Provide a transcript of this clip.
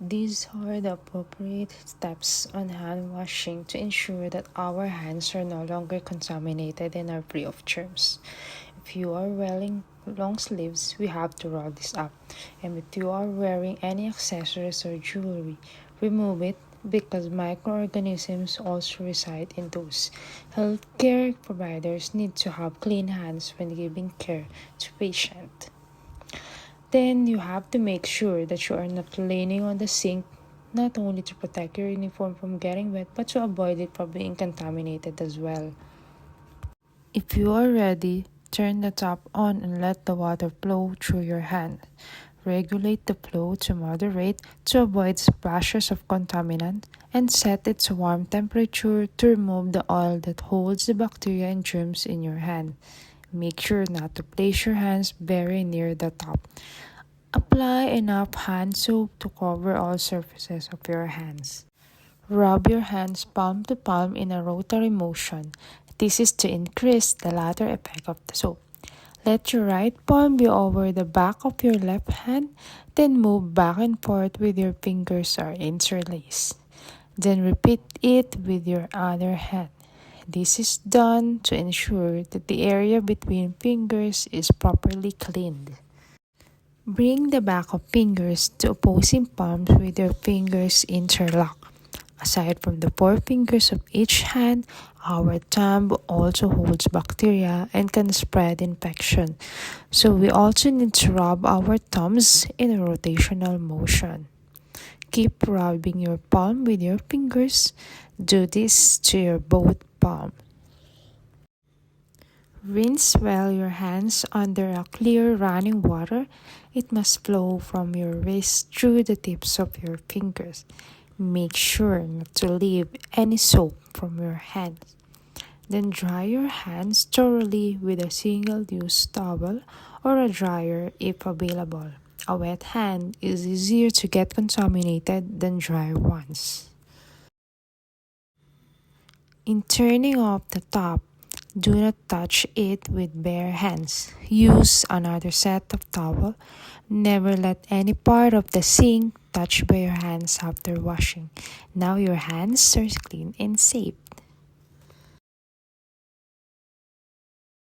These are the appropriate steps on hand washing to ensure that our hands are no longer contaminated and are free of germs. If you are wearing long sleeves, we have to roll this up. And if you are wearing any accessories or jewelry, remove it because microorganisms also reside in those. Healthcare providers need to have clean hands when giving care to patients. Then you have to make sure that you are not leaning on the sink, not only to protect your uniform from getting wet, but to avoid it from being contaminated as well. If you are ready, turn the tap on and let the water flow through your hand. Regulate the flow to moderate to avoid splashes of contaminant and set it to warm temperature to remove the oil that holds the bacteria and germs in your hand. Make sure not to place your hands very near the top. Apply enough hand soap to cover all surfaces of your hands. Rub your hands palm to palm in a rotary motion. This is to increase the lather effect of the soap. Let your right palm be over the back of your left hand, then move back and forth with your fingers are interlaced. Then repeat it with your other hand. This is done to ensure that the area between fingers is properly cleaned. Bring the back of fingers to opposing palms with your fingers interlocked. Aside from the four fingers of each hand, our thumb also holds bacteria and can spread infection. So we also need to rub our thumbs in a rotational motion. Keep rubbing your palm with your fingers. Do this to your both palms. Rinse well your hands under a clear running water. It must flow from your wrist through the tips of your fingers. Make sure not to leave any soap from your hands. Then dry your hands thoroughly with a single-use towel or a dryer if available. A wet hand is easier to get contaminated than dry ones. In turning off the top, do not touch it with bare hands. Use another set of towel. Never let any part of the sink touch by your hands after washing. Now your hands are clean and safe.